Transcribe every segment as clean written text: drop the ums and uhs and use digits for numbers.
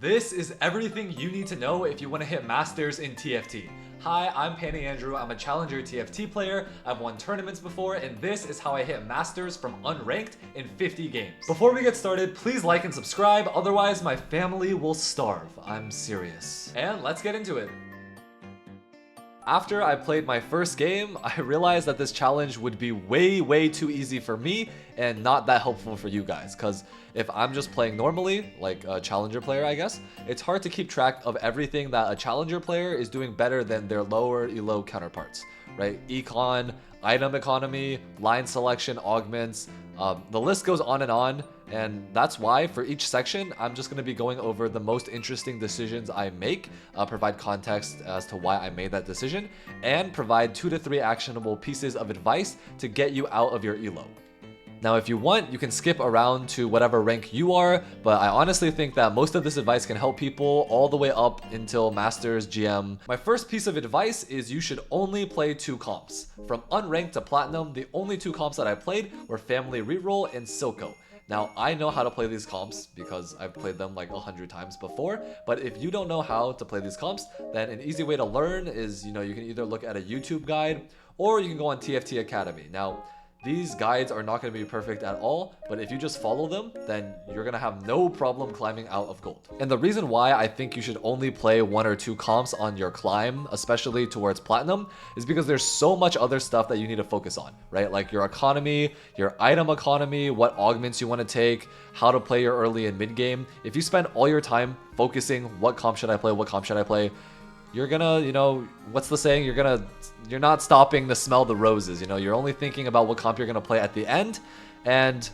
This is everything you need to know if you want to hit Masters in TFT. Hi, I'm Panny Andrew. I'm a Challenger TFT player. I've won tournaments before, and this is how I hit Masters from unranked in 50 games. Before we get started, please like and subscribe, otherwise my family will starve. I'm serious. And let's get into it. After I played my first game, I realized that this challenge would be way too easy for me and not that helpful for you guys, because if I'm just playing normally, like a challenger player I guess, it's hard to keep track of everything that a challenger player is doing better than their lower elo counterparts, right? Econ, item economy, line selection, augments, the list goes on, and that's why for each section I'm just going to be going over the most interesting decisions I make, provide context as to why I made that decision, and provide 2 to 3 actionable pieces of advice to get you out of your elo. Now if you want, you can skip around to whatever rank you are, but I honestly think that most of this advice can help people all the way up until Masters, GM. My first piece of advice is you should only play 2 comps. From unranked to platinum, the only 2 comps that I played were Family Reroll and Silco. Now, I know how to play these comps because I've played them like 100 times before, but if you don't know how to play these comps, then an easy way to learn is, you can either look at a YouTube guide or you can go on TFT Academy. Now, these guides are not going to be perfect at all, but if you just follow them, then you're going to have no problem climbing out of gold. And the reason why I think you should only play 1 or 2 comps on your climb, especially towards platinum, is because there's so much other stuff that you need to focus on, right? Like your economy, your item economy, what augments you want to take, how to play your early and mid game. If you spend all your time focusing what comp should I play, you're gonna, what's the saying? You're not stopping to smell the roses, you're only thinking about what comp you're gonna play at the end, and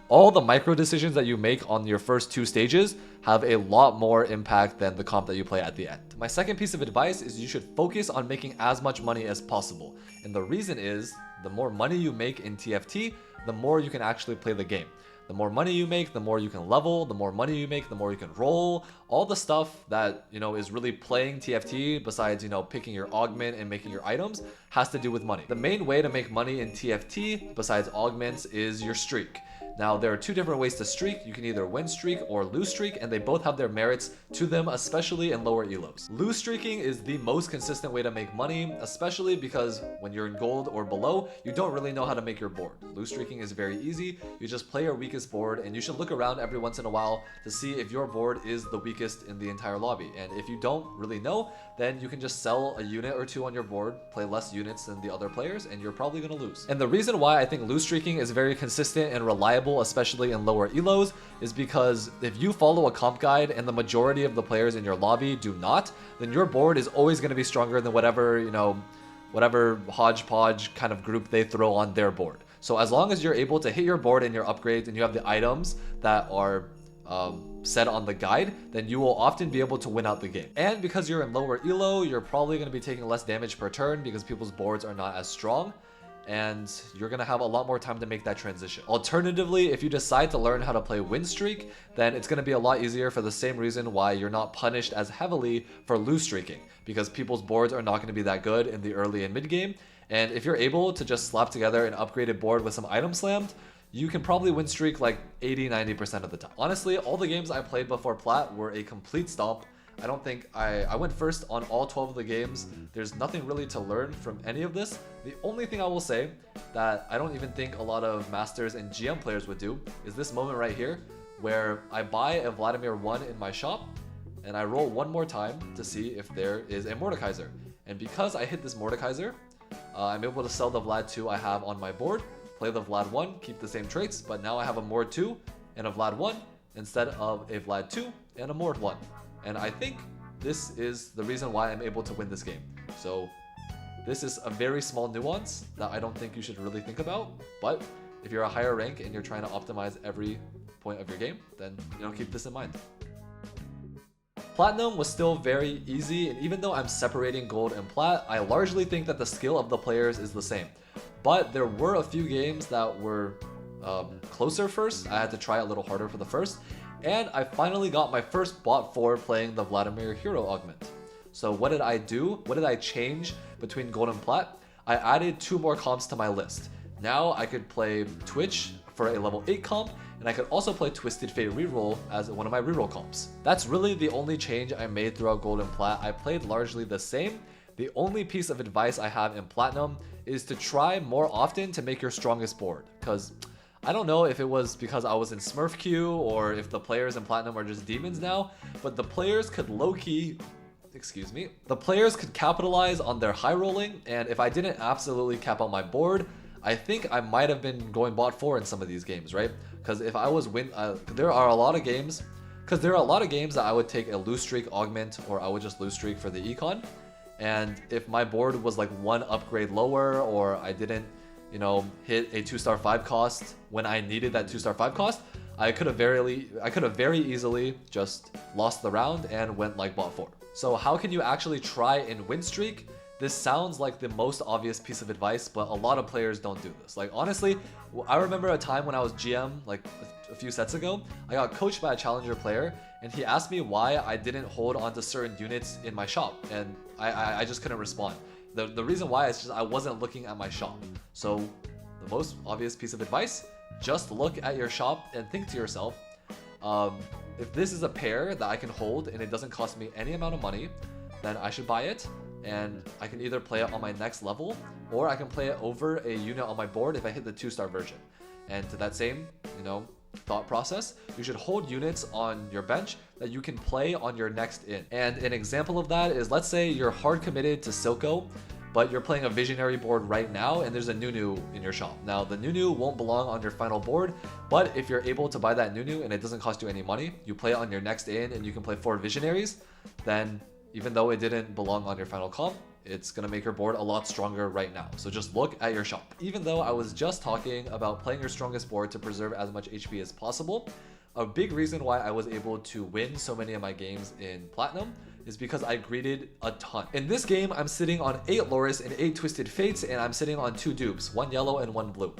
all the micro decisions that you make on your first 2 stages have a lot more impact than the comp that you play at the end. My second piece of advice is you should focus on making as much money as possible. And the reason is, the more money you make in TFT, the more you can actually play the game. The more money you make, the more you can level. The more money you make, the more you can roll. All the stuff that, is really playing TFT besides, picking your augment and making your items has to do with money. The main way to make money in TFT besides augments is your streak. Now, there are 2 different ways to streak. You can either win streak or lose streak, and they both have their merits to them, especially in lower elos. Lose streaking is the most consistent way to make money, especially because when you're in gold or below, you don't really know how to make your board. Lose streaking is very easy. You just play your weakest board, and you should look around every once in a while to see if your board is the weakest in the entire lobby. And if you don't really know, then you can just sell a unit or 2 on your board, play less units than the other players, and you're probably going to lose. And the reason why I think lose streaking is very consistent and reliable, especially in lower elos, is because if you follow a comp guide and the majority of the players in your lobby do not, then your board is always going to be stronger than whatever hodgepodge kind of group they throw on their board. So as long as you're able to hit your board and your upgrades and you have the items that are set on the guide, then you will often be able to win out the game. And because you're in lower elo, you're probably going to be taking less damage per turn because people's boards are not as strong, and you're going to have a lot more time to make that transition. Alternatively, if you decide to learn how to play win streak, then it's going to be a lot easier for the same reason why you're not punished as heavily for lose streaking, because people's boards are not going to be that good in the early and mid game. And if you're able to just slap together an upgraded board with some item slammed, you can probably win streak like 80-90% of the time. Honestly, all the games I played before plat were a complete stomp. I don't think I went first on all 12 of the games. There's nothing really to learn from any of this. The only thing I will say that I don't even think a lot of Masters and GM players would do is this moment right here, where I buy a Vladimir 1 in my shop and I roll 1 more time to see if there is a Mordekaiser. And because I hit this Mordekaiser, I'm able to sell the Vlad 2 I have on my board, play the Vlad 1, keep the same traits, but now I have a Mord 2 and a Vlad 1 instead of a Vlad 2 and a Mord 1. And I think this is the reason why I'm able to win this game. So this is a very small nuance that I don't think you should really think about. But if you're a higher rank and you're trying to optimize every point of your game, then keep this in mind. Platinum was still very easy, and even though I'm separating gold and plat, I largely think that the skill of the players is the same. But there were a few games that were closer first. I had to try a little harder for the first. And I finally got my first bot 4 playing the Vladimir Hero Augment. So what did I do? What did I change between gold and plat? I added 2 more comps to my list. Now I could play Twitch for a level 8 comp, and I could also play Twisted Fate Reroll as one of my reroll comps. That's really the only change I made throughout Gold and Plat. I played largely the same. The only piece of advice I have in Platinum is to try more often to make your strongest board, because I don't know if it was because I was in Smurf queue or if the players in Platinum are just demons now, but the players could the players could capitalize on their high rolling, and if I didn't absolutely cap out my board, I think I might have been going bot 4 in some of these games, right? Because if I was there are a lot of games that I would take a lose streak augment, or I would just lose streak for the econ. And if my board was like one upgrade lower, or I didn't, hit a 2-star 5 cost when I needed that 2-star 5 cost, I could have very easily just lost the round and went like bot 4. So how can you actually try and win streak? This sounds like the most obvious piece of advice, but a lot of players don't do this. Like honestly, I remember a time when I was GM like a few sets ago, I got coached by a challenger player, and he asked me why I didn't hold on to certain units in my shop, and I just couldn't respond. The reason why is just I wasn't looking at my shop. So the most obvious piece of advice, just look at your shop and think to yourself, if this is a pair that I can hold and it doesn't cost me any amount of money, then I should buy it, and I can either play it on my next level, or I can play it over a unit on my board if I hit the 2-star version. And to that same, thought process, you should hold units on your bench that you can play on your next in. And an example of that is, let's say you're hard committed to Silco, but you're playing a visionary board right now and there's a Nunu in your shop. Now the Nunu won't belong on your final board, but if you're able to buy that Nunu and it doesn't cost you any money, you play it on your next in and you can play 4 visionaries, then even though it didn't belong on your final comp, it's gonna make your board a lot stronger right now. So just look at your shop. Even though I was just talking about playing your strongest board to preserve as much HP as possible, a big reason why I was able to win so many of my games in Platinum is because I greeted a ton. In this game, I'm sitting on 8 Loris and 8 Twisted Fates, and I'm sitting on 2 dupes, 1 yellow and 1 blue.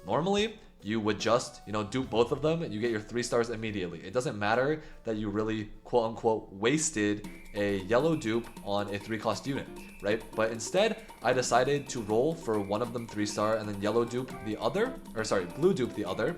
Normally, you would just, dupe both of them and you get your 3 stars immediately. It doesn't matter that you really, quote unquote, wasted a yellow dupe on a 3-cost unit, right? But instead, I decided to roll for one of them 3-star and then blue dupe the other.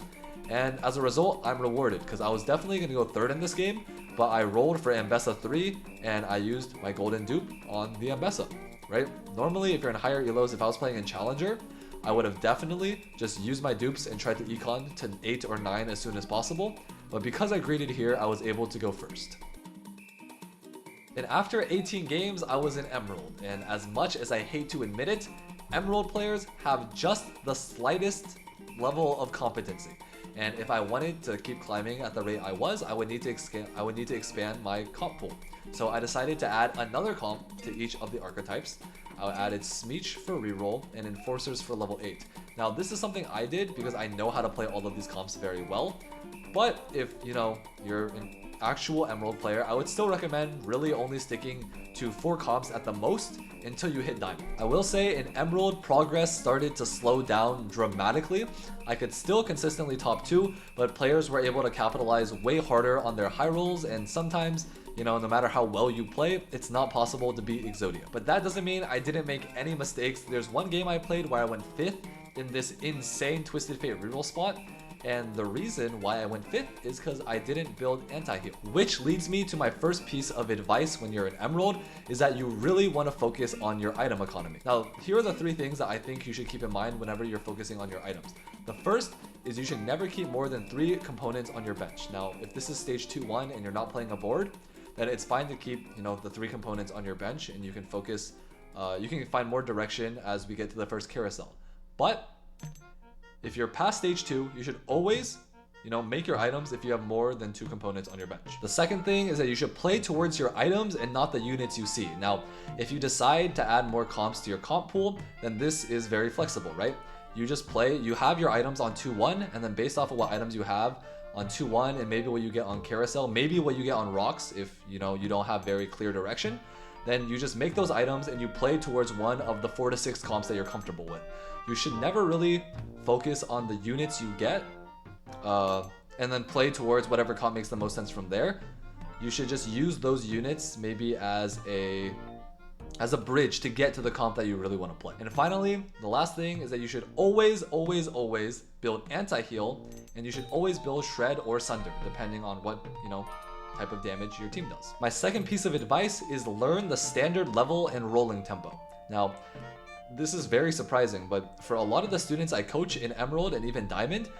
And as a result, I'm rewarded because I was definitely going to go 3rd in this game, but I rolled for Ambessa 3 and I used my golden dupe on the Ambessa, right? Normally, if you're in higher elos, if I was playing in Challenger, I would have definitely just used my dupes and tried to econ to 8 or 9 as soon as possible, but because I greeted here, I was able to go first. And after 18 games, I was in Emerald, and as much as I hate to admit it, Emerald players have just the slightest level of competency. And if I wanted to keep climbing at the rate I was, I would need to expand my comp pool. So I decided to add another comp to each of the archetypes. I added Smeech for reroll and Enforcers for level 8. Now this is something I did because I know how to play all of these comps very well. But if you're an actual Emerald player, I would still recommend really only sticking to 4 comps at the most until you hit Diamond. I will say in Emerald, progress started to slow down dramatically. I could still consistently top 2, but players were able to capitalize way harder on their high rolls, and sometimes, no matter how well you play, it's not possible to beat Exodia. But that doesn't mean I didn't make any mistakes. There's one game I played where I went 5th in this insane Twisted Fate reroll spot, and the reason why I went 5th is because I didn't build anti-heal. Which leads me to my first piece of advice when you're an Emerald, is that you really want to focus on your item economy. Now, here are the 3 things that I think you should keep in mind whenever you're focusing on your items. The first is you should never keep more than 3 components on your bench. Now, if this is stage 2-1 and you're not playing a board, then it's fine to keep, the 3 components on your bench, and you can focus, you can find more direction as we get to the first carousel. But if you're past stage 2, you should always, make your items if you have more than 2 components on your bench. The second thing is that you should play towards your items and not the units you see. Now, if you decide to add more comps to your comp pool, then this is very flexible, right? You just play, you have your items on 2-1, and then based off of what items you have on 2-1 and maybe what you get on carousel, maybe what you get on rocks if, you don't have very clear direction, then you just make those items and you play towards one of the 4 to 6 comps that you're comfortable with. You should never really focus on the units you get and then play towards whatever comp makes the most sense from there. You should just use those units maybe as a as a bridge to get to the comp that you really want to play. And finally, the last thing is that you should always build anti-heal, and you should always build shred or sunder, depending on what, type of damage your team does. My second piece of advice is learn the standard level and rolling tempo. Now, this is very surprising, but for a lot of the students I coach in Emerald and even Diamond,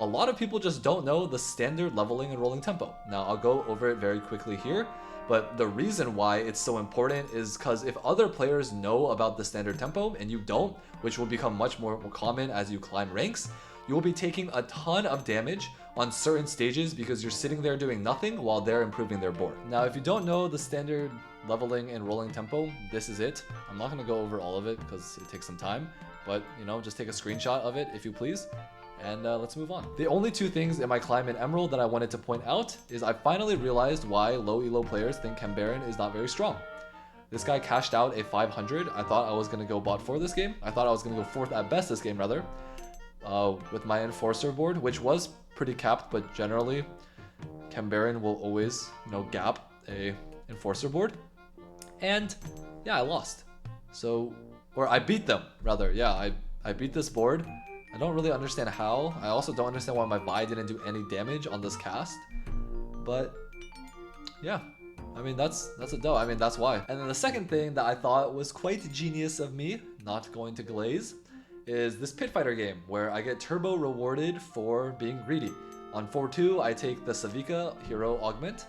a lot of people just don't know the standard leveling and rolling tempo. Now, I'll go over it very quickly here, but the reason why it's so important is because if other players know about the standard tempo and you don't, which will become much more common as you climb ranks, you will be taking a ton of damage on certain stages because you're sitting there doing nothing while they're improving their board. Now, if you don't know the standard leveling and rolling tempo, this is it. I'm not going to go over all of it because it takes some time, but just take a screenshot of it if you please. And let's move on. The only two things in my climb in Emerald that I wanted to point out is I finally realized why low elo players think Cambaron is not very strong. This guy cashed out a 500. I thought I was going to go bot 4 this game. I thought I was going to go 4th at best this game rather, with my Enforcer board, which was pretty capped, but generally Cambaron will always, gap a Enforcer board. And yeah, I lost. Or I beat them rather. Yeah, I beat this board. I don't really understand how. I also don't understand why my Vi didn't do any damage on this cast. But yeah, I mean, that's a dough. I mean, that's why. And then the second thing that I thought was quite genius of me, not going to glaze, is this Pit Fighter game where I get turbo rewarded for being greedy. On 4-2, I take the Savika hero augment.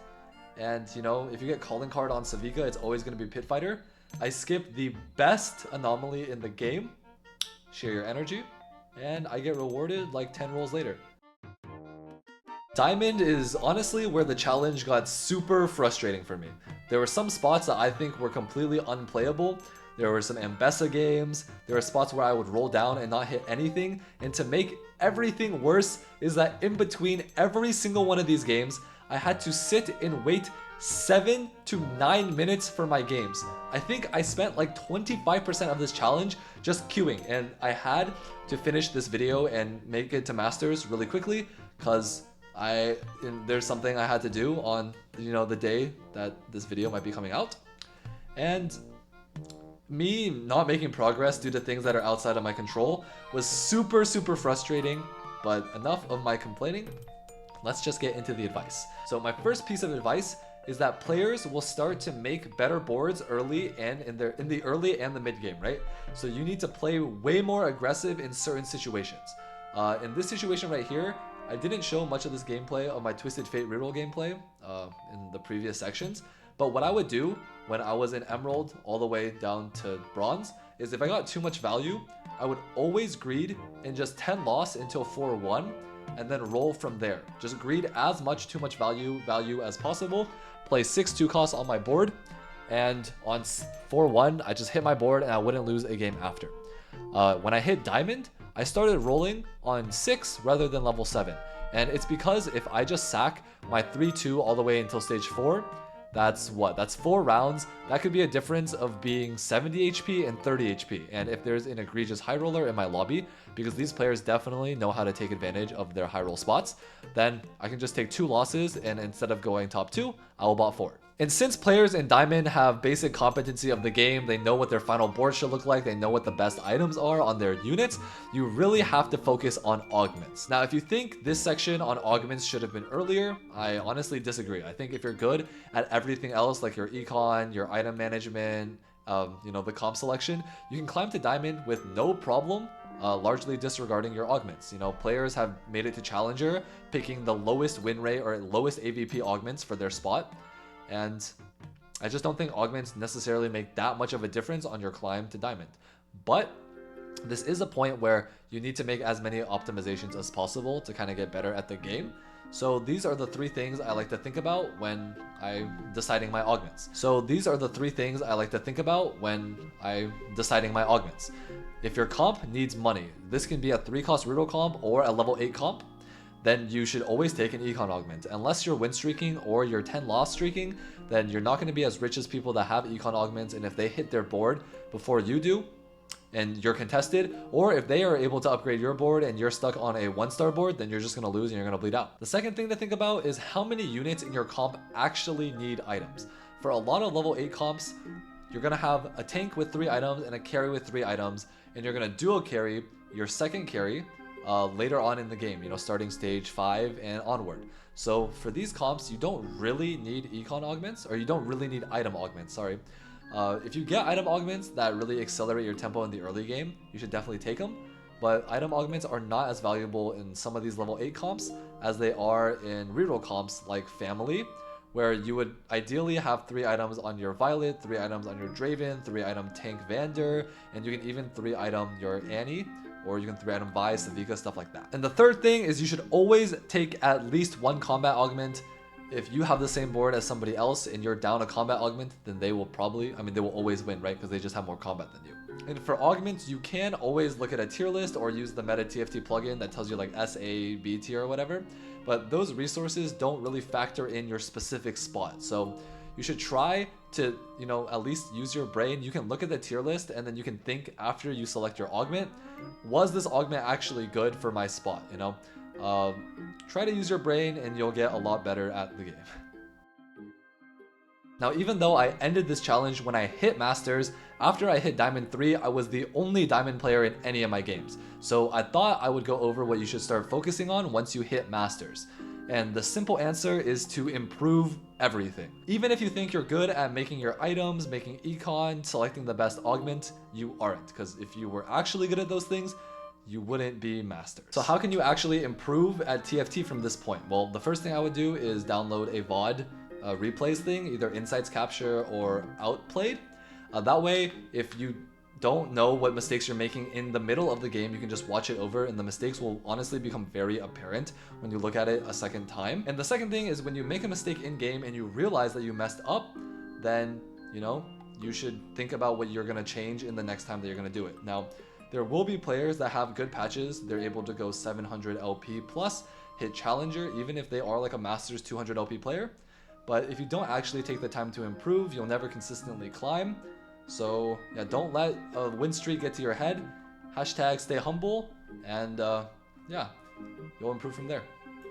And if you get calling card on Savika, it's always going to be Pit Fighter. I skip the best anomaly in the game, share your energy, and I get rewarded like 10 rolls later. Diamond is honestly where the challenge got super frustrating for me. There were some spots that I think were completely unplayable. There were some Ambessa games. There were spots where I would roll down and not hit anything. And to make everything worse is that in between every single one of these games, I had to sit and wait 7 to 9 minutes for my games. I think I spent like 25% of this challenge just queuing, and I had to finish this video and make it to Masters really quickly because there's something I had to do on the day that this video might be coming out. And me not making progress due to things that are outside of my control was super frustrating, but enough of my complaining. Let's just get into the advice. So my first piece of advice is that players will start to make better boards early and in the early and the mid game, right? So you need to play way more aggressive in certain situations. In this situation right here, I didn't show much of this gameplay of my Twisted Fate reroll gameplay in the previous sections, but what I would do when I was in Emerald all the way down to Bronze is if I got too much value, I would always greed and just 10 loss until 4-1 and then roll from there. Just greed as much too much value as possible, play 6-2 costs on my board, and on 4-1 I just hit my board and I wouldn't lose a game after. When I hit Diamond, I started rolling on 6 rather than level 7, and it's because if I just sack my 3-2 all the way until stage 4, that's 4 rounds. That could be a difference of being 70 HP and 30 HP. And if there's an egregious high roller in my lobby, because these players definitely know how to take advantage of their high roll spots, then I can just take 2 losses, and instead of going top 2, I will bot 4. And since players in Diamond have basic competency of the game, they know what their final board should look like, they know what the best items are on their units, you really have to focus on augments. Now, if you think this section on augments should have been earlier, I honestly disagree. I think if you're good at everything else, like your econ, your item management, the comp selection, you can climb to Diamond with no problem, largely disregarding your augments. Players have made it to Challenger, picking the lowest win rate or lowest AVP augments for their spot. And I just don't think augments necessarily make that much of a difference on your climb to Diamond. But this is a point where you need to make as many optimizations as possible to kind of get better at the game. So these are the 3 things I like to think about when I'm deciding my augments. If your comp needs money, this can be a 3-cost reroll comp or a level 8 comp, then you should always take an econ augment. Unless you're win streaking or you're 10 loss streaking, then you're not going to be as rich as people that have econ augments, and if they hit their board before you do and you're contested, or if they are able to upgrade your board and you're stuck on a 1-star board, then you're just going to lose and you're going to bleed out. The second thing to think about is how many units in your comp actually need items. For a lot of level 8 comps, you're gonna have a tank with 3 items and a carry with 3 items, and you're gonna duo carry your second carry later on in the game, starting stage 5 and onward. So for these comps, you don't really need econ augments, or you don't really need item augments, sorry. If you get item augments that really accelerate your tempo in the early game, you should definitely take them. But item augments are not as valuable in some of these level 8 comps as they are in reroll comps like Family, where you would ideally have 3 items on your Violet, 3 items on your Draven, 3 item tank Vander, and you can even 3 item your Annie, or you can 3 item Vi, Savika, stuff like that. And the third thing is you should always take at least 1 combat augment. If you have the same board as somebody else and you're down a combat augment, then they will always win, right? Because they just have more combat than you. And for augments, you can always look at a tier list or use the meta TFT plugin that tells you like S, A, B tier or whatever. But those resources don't really factor in your specific spot. So you should try to, at least use your brain. You can look at the tier list and then you can think after you select your augment, was this augment actually good for my spot, Try to use your brain and you'll get a lot better at the game. Now, even though I ended this challenge when I hit Masters, after I hit Diamond 3, I was the only Diamond player in any of my games. So I thought I would go over what you should start focusing on once you hit Masters. And the simple answer is to improve everything. Even if you think you're good at making your items, making econ, selecting the best augment, you aren't. Because if you were actually good at those things, you wouldn't be Masters. So how can you actually improve at TFT from this point? Well, the first thing I would do is download a VOD replays thing, either Insights Capture or Outplayed. That way, if you don't know what mistakes you're making in the middle of the game, you can just watch it over and the mistakes will honestly become very apparent when you look at it a second time. And the second thing is when you make a mistake in game and you realize that you messed up, then, you should think about what you're gonna change in the next time that you're gonna do it. Now, there will be players that have good patches. They're able to go 700 LP plus, hit Challenger, even if they are like a Masters 200 LP player. But if you don't actually take the time to improve, you'll never consistently climb. So yeah, don't let a win streak get to your head. Hashtag stay humble, and yeah, you'll improve from there.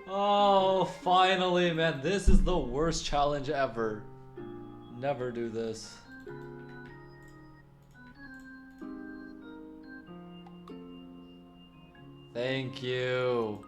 Oh, finally, man. This is the worst challenge ever. Never do this. Thank you.